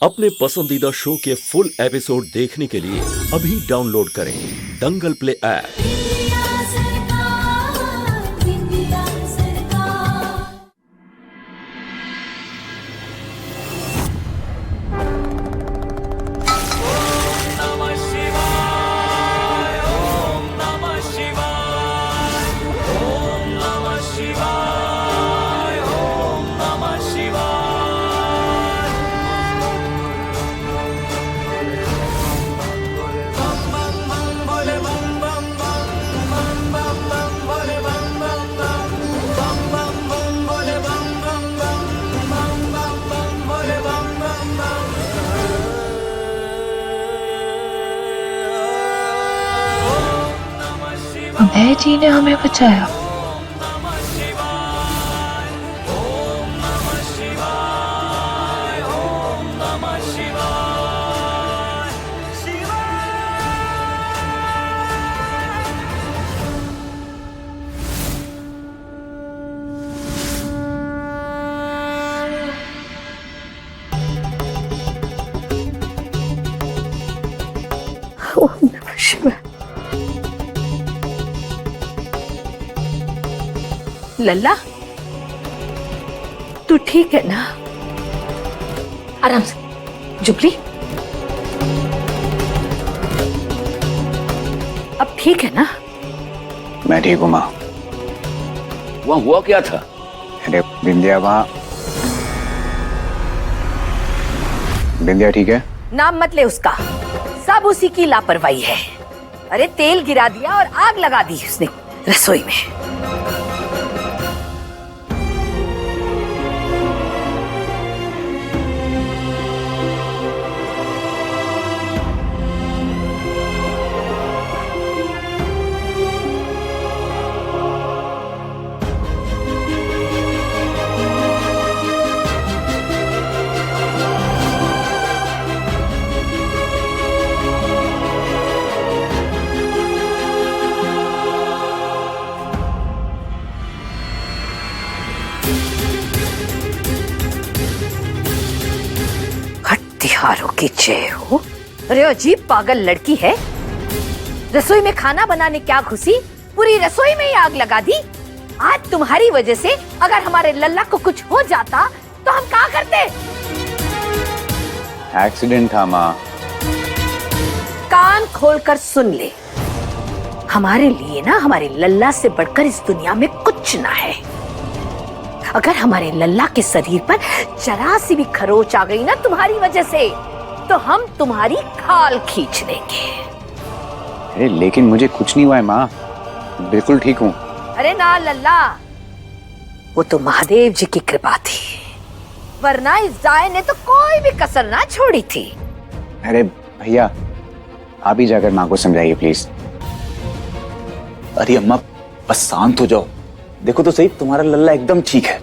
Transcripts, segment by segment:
अपने पसंदीदा शो के फुल एपिसोड देखने के लिए अभी डाउनलोड करें दंगल प्ले ऐप। अभय जी ने हमें बचाया। ओम नमः शिवाय। लल्ला, तू ठीक है ना? आराम से। जुबली, अब ठीक है ना? मैं ठीक हूँ माँ। वहाँ हुआ क्या था? अरे बिंदिया वहाँ। बिंदिया ठीक है? नाम मत ले उसका, सब उसी की लापरवाही है। अरे तेल गिरा दिया और आग लगा दी उसने रसोई में। हत्यारों की जय हो। अरे अजीब पागल लड़की है, रसोई में खाना बनाने क्या घुसी, पूरी रसोई में ही आग लगा दी। आज तुम्हारी वजह से अगर हमारे लल्ला को कुछ हो जाता तो हम क्या करते? एक्सीडेंट था माँ। कान खोलकर सुन ले, हमारे लिए ना हमारे लल्ला से बढ़कर इस दुनिया में कुछ ना है। अगर हमारे लल्ला के शरीर पर जरा सी भी खरोच आ गई ना तुम्हारी वजह से, तो हम तुम्हारी खाल खींच लेंगे। अरे लेकिन मुझे कुछ नहीं हुआ है माँ, बिल्कुल ठीक हूँ। अरे ना लल्ला, वो तो महादेव जी की कृपा थी, वरना इस जाए ने तो कोई भी कसर ना छोड़ी थी। अरे भैया, आप ही जाकर माँ को समझाइए प्लीज। अरे अम्मा बस शांत हो जाओ, देखो तो सही तुम्हारा लल्ला एकदम ठीक है,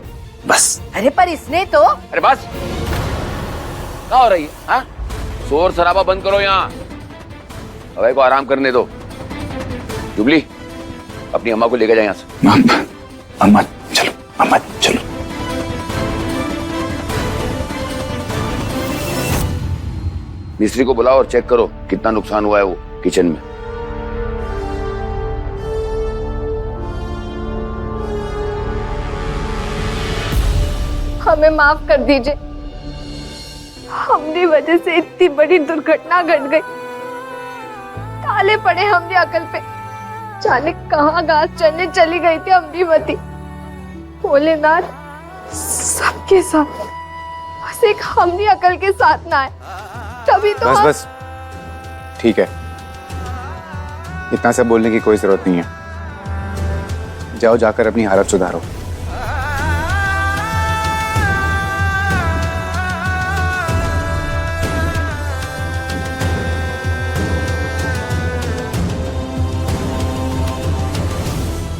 बस। अरे पर इसने तो। अरे बस, क्या हो रही है? हाँ? शोर शराबा बंद करो यहाँ, अभय को आराम करने दो। जुबली, अपनी अम्मा को लेकर जाए यहाँ से। अम्मा चलो, अम्मा चलो। मिस्त्री को बुलाओ और चेक करो कितना नुकसान हुआ है वो किचन में। हमें माफ कर दीजिए, हमरी वजह से इतनी बड़ी दुर्घटना घट गई। काले पड़े हमरी अकल पे, जाने कहाँ घास चढ़ने चली गई थी हमरी मती। भोलेनाथ सबके साथ, बस एक हमरी अकल के साथ ना है, तभी तो बस हम... बस ठीक है, इतना सब बोलने की कोई जरूरत नहीं है। जाओ जाकर अपनी हालत सुधारो।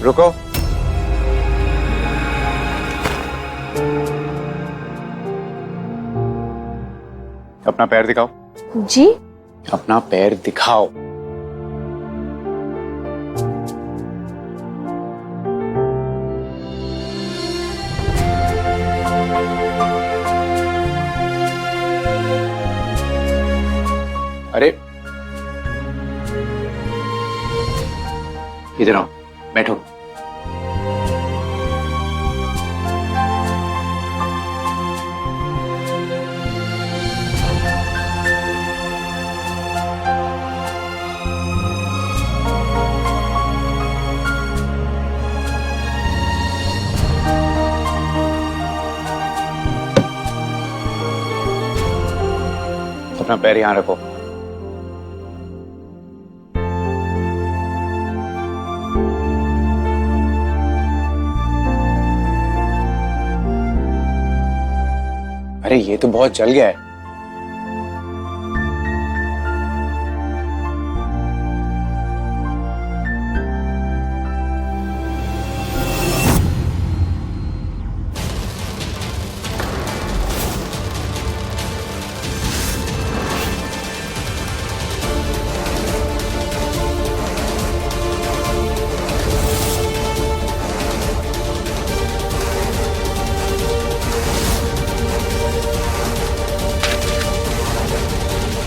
रुको। अपना पैर दिखाओ। जी? अपना पैर दिखाओ। अरे इधर आओ, बैठो। अपना पैर यहां रखो। अरे ये तो बहुत जल गया है।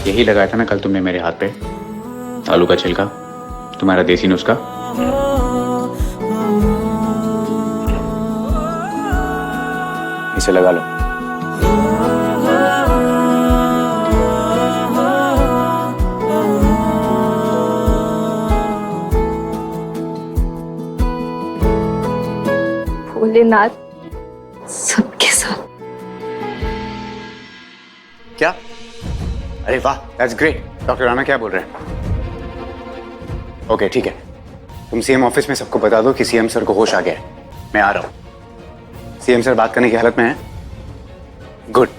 यही लगाया था ना कल तुमने मेरे हाथ पे, आलू का छिलका, तुम्हारा देसी नुस्खा। इसे लगा लो। भोलेनाथ सबके साथ। क्या? अरे वाह, दैट्स ग्रेट। डॉक्टर राणा क्या बोल रहे हैं? ओके ठीक है, तुम सीएम ऑफिस में सबको बता दो कि सीएम सर को होश आ गया है, मैं आ रहा हूं। सीएम सर बात करने की हालत में हैं? गुड,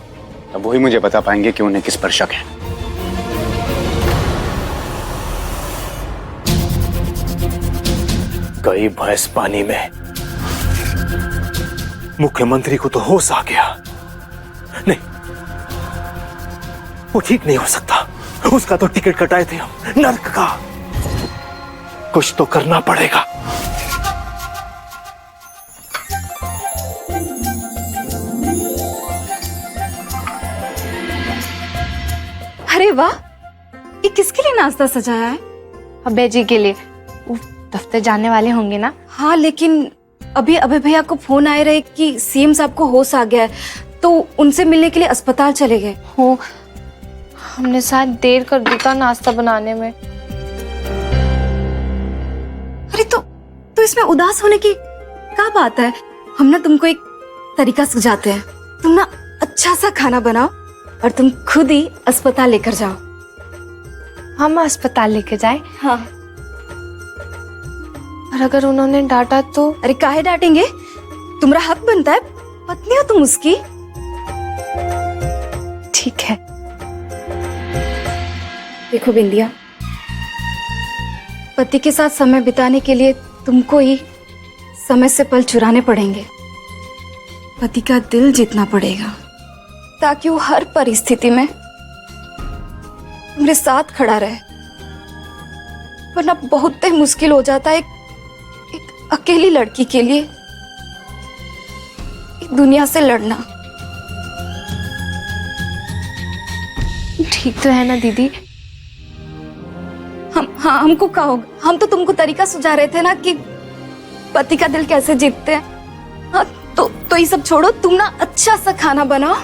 अब वही मुझे बता पाएंगे कि उन्हें किस पर शक है। गई भैंस पानी में। मुख्यमंत्री को तो होश आ गया। नहीं, वो ठीक नहीं हो सकता। उसका तो टिकट कटाए थे हम, नर्क का। कुछ तो करना पड़ेगा। अरे वाह, ये किसके लिए नाश्ता सजाया है? अबे जी के लिए। वो दफ्तर जाने वाले होंगे ना। हाँ, लेकिन अभी अभय भैया को फोन आए रहे कि सीएम साहब को होश आ गया है, तो उनसे मिलने के लिए अस्पताल चले गए। हो, हमने शायद देर कर दी था नाश्ता बनाने में। अरे तो इसमें उदास होने की क्या बात है? हम ना तुमको एक तरीका सुझाते हैं। तुम ना अच्छा सा खाना बनाओ और तुम खुद ही अस्पताल लेकर जाओ। हम अस्पताल लेके जाए? हाँ। और अगर उन्होंने डांटा तो? अरे काहे डांटेंगे? तुम्हारा हक बनता है, पत्नी हो तुम उसकी। ठीक है। देखो बिंदिया, पति के साथ समय बिताने के लिए तुमको ही समय से पल चुराने पड़ेंगे। पति का दिल जीतना पड़ेगा ताकि वो हर परिस्थिति में तुम्हारे साथ खड़ा रहे। वरना बहुत ही मुश्किल हो जाता है एक अकेली लड़की के लिए एक दुनिया से लड़ना। ठीक तो है ना दीदी? हमको क्या होगा? हम तो तुमको तरीका सुझा रहे थे ना कि पति का दिल कैसे जीतते हैं। हाँ, तो ये सब छोड़ो, तुम ना अच्छा सा खाना बनाओ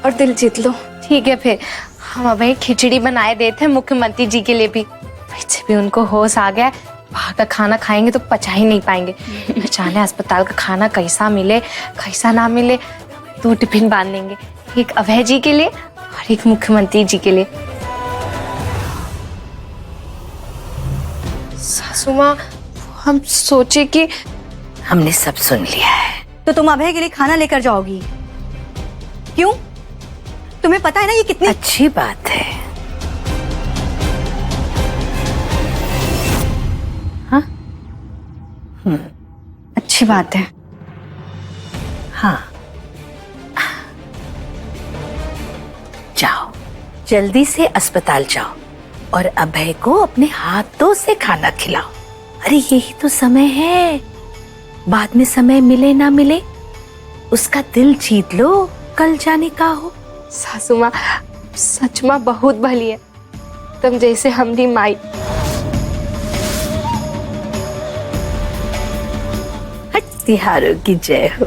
और दिल जीत लो। ठीक है, फिर हम अभी खिचड़ी बनाए देते हैं मुख्यमंत्री जी के लिए भी। वैसे भी उनको होश आ गया, बाहर का खाना खाएंगे तो पचा ही नहीं पाएंगे। न जाने अस्पताल का खाना कैसा मिले कैसा ना मिले। 2 टिफिन बांध लेंगे, एक अभय जी के लिए और एक मुख्यमंत्री जी के लिए। सासू माँ, हम सोचे कि हमने सब सुन लिया है। तो तुम अभय के लिए खाना लेकर जाओगी? क्यों? तुम्हें पता है ना ये कितनी अच्छी बात है। हाँ, अच्छी बात है। हाँ, जाओ, जल्दी से अस्पताल जाओ और अभय को अपने हाथों से खाना खिलाओ। अरे यही तो समय है, बाद में समय मिले ना मिले, उसका दिल जीत लो, कल जाने का हो। सासू माँ, सच में बहुत भली है, तुम जैसे हमरी माई। तिहारों की जय हो।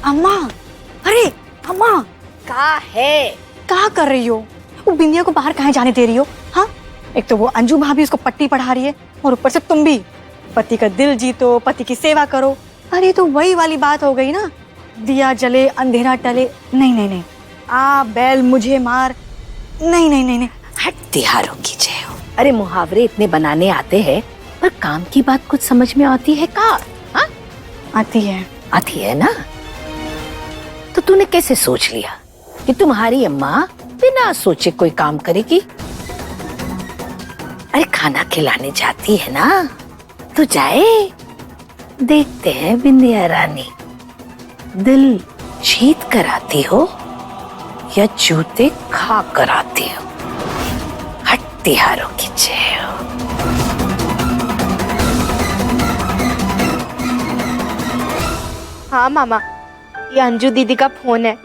अम्मा, अरे अम्मा, का है? क्या कर रही हो? वो बिंदिया को बाहर कहाँ जाने दे रही हो? हाँ, एक तो वो अंजू भाभी उसको पट्टी पढ़ा रही है और ऊपर से तुम भी। पति का दिल जीतो, पति की सेवा करो। अरे तो वही वाली बात हो गई ना, दिया जले अंधेरा टले। नहीं नहीं नहीं, आ बैल मुझे मार। नहीं नहीं नहीं नहीं। हट, तिहारों की जय हो। अरे मुहावरे इतने बनाने आते हैं, पर काम की बात कुछ समझ में आती है का? हाँ, आती है। आती है ना? तो तूने कैसे सोच लिया कि तुम्हारी अम्मा बिना सोचे कोई काम करेगी? अरे खाना खिलाने जाती है ना, तो जाए। देखते हैं बिंदिया रानी, दिल जीत कर आती हो या जूते खा कर आती हो। हट, तिहारों की जय हो। हाँ मामा, ये अंजू दीदी का फोन है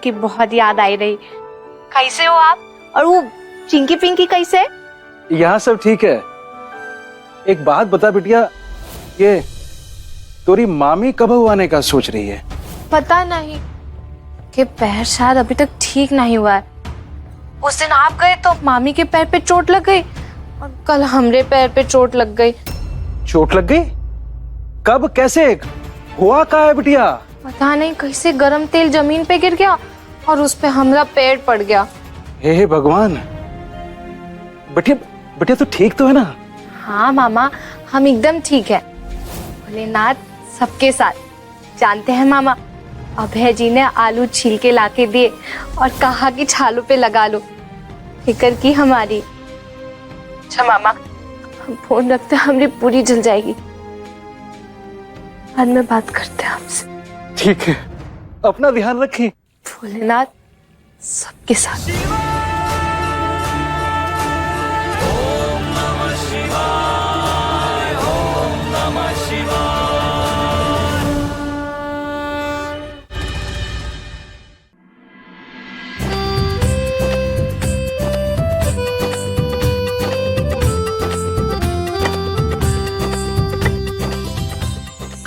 कि बहुत याद आई रही। कैसे हो आप? और वो चिंकी पिंकी कैसे? यहाँ सब ठीक है। एक बात बता बिटिया, ये तोरी मामी कब आने का सोच रही है? पता नहीं, कि पैर शायद अभी तक ठीक नहीं हुआ है। उस दिन आप गए तो मामी के पैर पे चोट लग गई और कल हमरे पैर पे चोट लग गई। चोट लग गई? कब, कैसे, हुआ क्या है बिटिया? पता नहीं कैसे गरम तेल जमीन पे गिर गया और उस पे हमारा पैर पड़ गया। हे भगवान, बिटिया बिटिया तो ठीक तो है ना? हाँ मामा, हम एकदम ठीक है। भोलेनाथ सबके साथ। जानते हैं मामा, अभय जी ने आलू छील के लाके दिए और कहा कि छालों पे लगा लो। फिक्र की हमारी। अच्छा मामा, हम फोन रखते हैं, हमारी पूरी जल जाएगी। बाद में बात करते हैं आपसे। ठीक है, अपना ध्यान रखें। भोलेनाथ सबके साथ।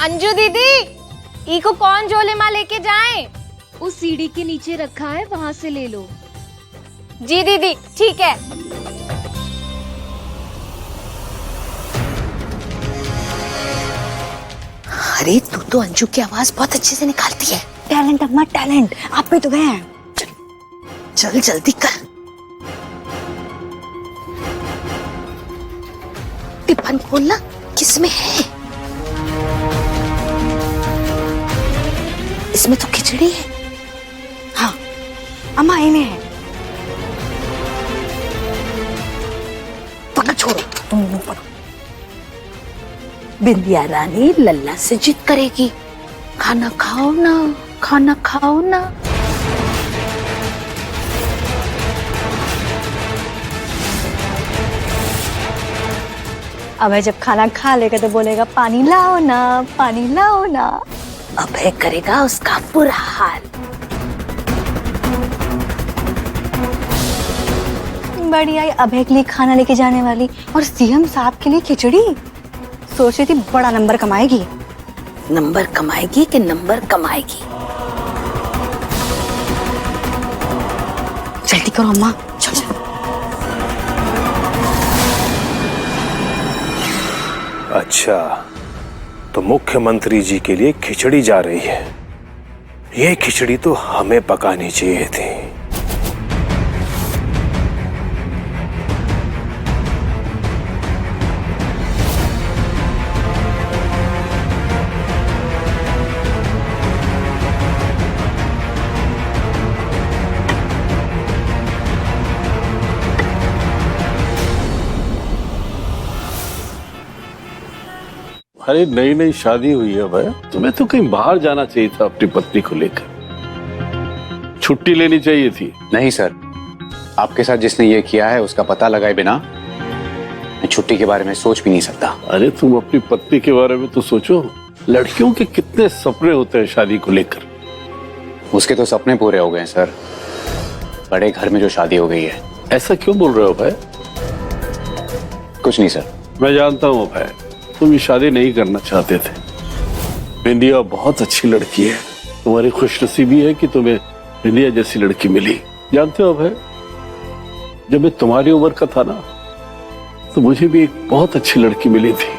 अंजू दीदी, ई को कौन झोले माँ लेके जाए? उस सीढ़ी के नीचे रखा है, वहां से ले लो। जी दीदी, ठीक है। अरे तू तो अंजू की आवाज बहुत अच्छे से निकालती है। टैलेंट अम्मा, टैलेंट। आप पे तो गए हैं। चल जल्दी कर। टिफिन खोलना, किसमें है? इसमें तो खिचड़ी है। हाँ अम्मा, ये में है। पकड़, छोड़ो, तुम पकड़ो। बिंदिया रानी लल्ला से जिद करेगी। खाना खाओ ना, खाना खाओ ना। अभय जब खाना खा लेगा तो बोलेगा पानी लाओ ना, पानी लाओ ना। अभय करेगा उसका बुरा हाल। बड़ी आई अभय के लिए खाना लेके जाने वाली और सीएम साहब के लिए खिचड़ी। सोच रही थी बड़ा नंबर कमाएगी। नंबर कमाएगी कि नंबर कमाएगी? जल्दी करो अम्मा, चलो। अच्छा, तो मुख्यमंत्री जी के लिए खिचड़ी जा रही है। ये खिचड़ी तो हमें पकानी चाहिए थी। अरे नई नई शादी हुई है भाई, तुम्हें तो कहीं बाहर जाना चाहिए था अपनी पत्नी को लेकर, छुट्टी लेनी चाहिए थी। नहीं सर, आपके साथ जिसने ये किया है उसका पता लगाए बिना मैं छुट्टी के बारे में सोच भी नहीं सकता। अरे तुम अपनी पत्नी के बारे में तो सोचो, लड़कियों के कितने सपने होते हैं शादी को लेकर। उसके तो सपने पूरे हो गए सर, बड़े घर में जो शादी हो गई है। ऐसा क्यों बोल रहे हो भाई? कुछ नहीं सर। मैं जानता हूँ भाई, तुम ये शादी नहीं करना चाहते थे। बिंदिया बहुत अच्छी लड़की है, तुम्हारी खुशनसीबी है कि तुम्हें बिंदिया जैसी लड़की मिली। जानते हो भाई, जब मैं तुम्हारी उम्र का था ना, तो मुझे भी एक बहुत अच्छी लड़की मिली थी,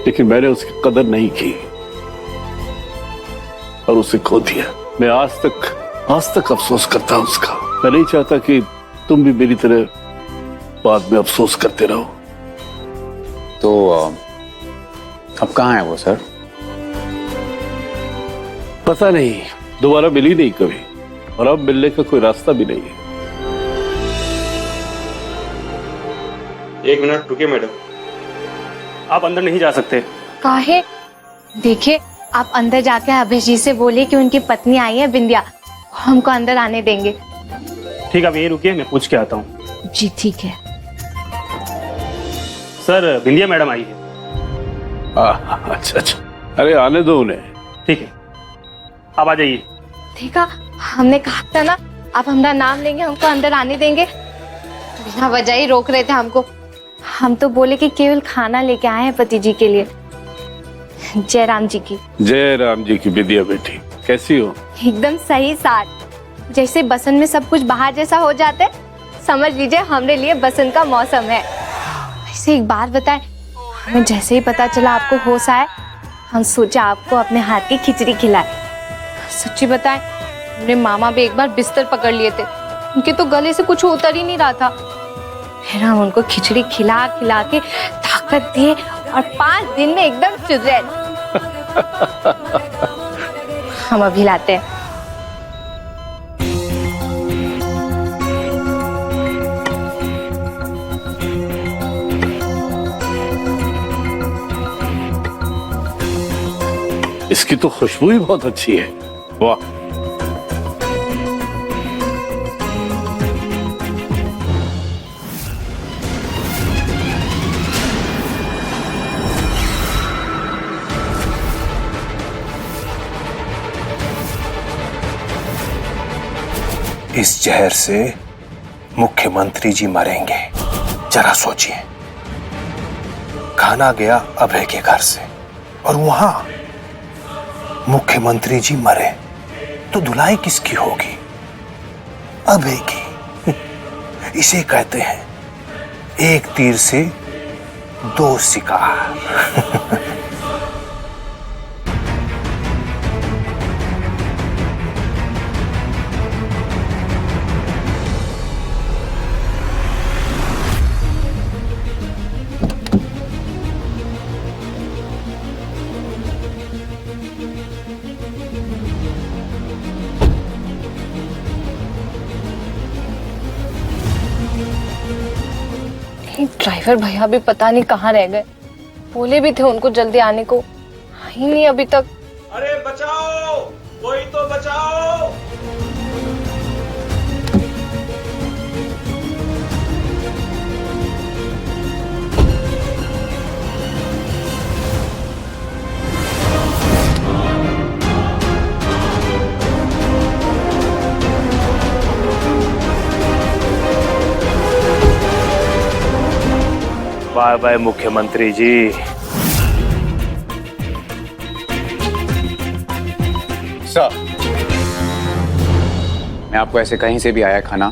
लेकिन मैंने उसकी कदर नहीं की और उसे खो दिया। मैं आज तक अफसोस करता हूं उसका। मैं नहीं चाहता कि तुम भी मेरी तरह बाद में अफसोस करते रहो। तो अब कहाँ है वो सर? पता नहीं, दोबारा मिली नहीं कभी, और अब मिलने का कोई रास्ता भी नहीं है। एक मिनट रुकिए मैडम, आप अंदर नहीं जा सकते। काहे? देखिए, आप अंदर जाके अभय जी से बोलिए कि उनकी पत्नी आई है बिंदिया, हमको अंदर आने देंगे। ठीक है, आप यही रुकिए, मैं पूछ के आता हूँ। जी ठीक है। सर, बिंदिया मैडम आई है। अच्छा, अरे आने दो उन्हें। ठीक है, आप आ जाइए। ठीक है, हमने कहा था ना, आप हमारा नाम लेंगे हमको अंदर आने देंगे। बिना वजह ही रोक रहे थे हमको। हम तो बोले कि केवल खाना लेके आए हैं पति जी के लिए। जय राम जी की। जय राम जी की। बिंदिया बेटी कैसी हो? एकदम सही साथ। जैसे बसंत में सब कुछ बाहर जैसा हो जाता है, समझ लीजिए हमारे लिए बसंत का मौसम है। वैसे एक बात बताएं, हमें जैसे ही पता चला आपको होश आए, हम सोचा आपको अपने हाथ की खिचड़ी खिलाए। सच्ची बताएं, मेरे मामा भी एक बार बिस्तर पकड़ लिए थे, उनके तो गले से कुछ उतर ही नहीं रहा था। फिर हम उनको खिचड़ी खिला खिला के ताकत दिए और 5 दिन में एकदम सुधरे। हम अभी लाते हैं। इसकी तो खुशबू ही बहुत अच्छी है। वाह। इस जहर से मुख्यमंत्री जी मरेंगे। जरा सोचिए, खाना गया अभय के घर से और वहां मुख्यमंत्री जी मरे, तो धुलाई किसकी होगी? अभय की। इसे कहते हैं एक तीर से 2 शिकार। ड्राइवर भैया भी पता नहीं कहाँ रह गए। बोले भी थे उनको जल्दी आने को, ही नहीं अभी तक। अरे बचाओ, कोई तो बचाओ। बाय बाय मुख्यमंत्री जी। सर, मैं आपको ऐसे कहीं से भी आया खाना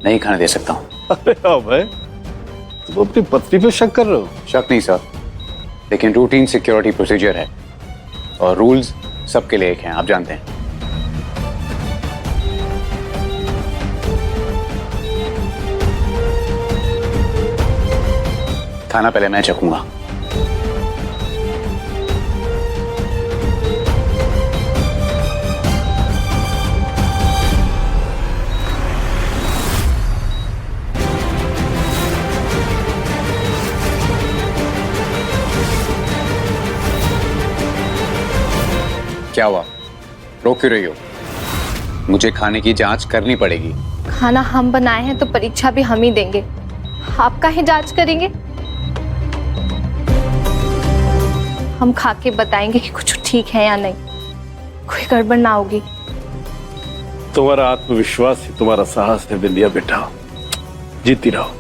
नहीं खाने दे सकता हूँ। अरे अभय, तुम अपनी पत्नी पे शक कर रहे हो? शक नहीं सर, लेकिन रूटीन सिक्योरिटी प्रोसीजर है और रूल्स सबके लिए एक हैं, आप जानते हैं। खाना पहले मैं चखूंगा। क्या हुआ? रो क्यों रही हो? मुझे खाने की जांच करनी पड़ेगी। खाना हम बनाए हैं तो परीक्षा भी हम ही देंगे, आप काहे जांच करेंगे? हम खा के बताएंगे कि कुछ ठीक है या नहीं, कोई गड़बड़ ना होगी। तुम्हारा आत्मविश्वास ही तुम्हारा साहस है बिंदिया बेटा, जीती रहो।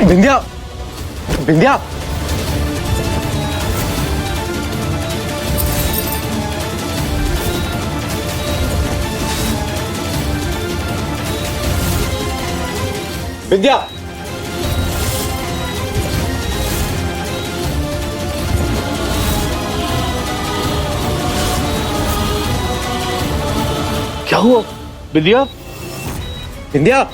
बिंदिया, बिंदिया, बिंदिया, क्या हुआ बिंदिया? बिंदिया।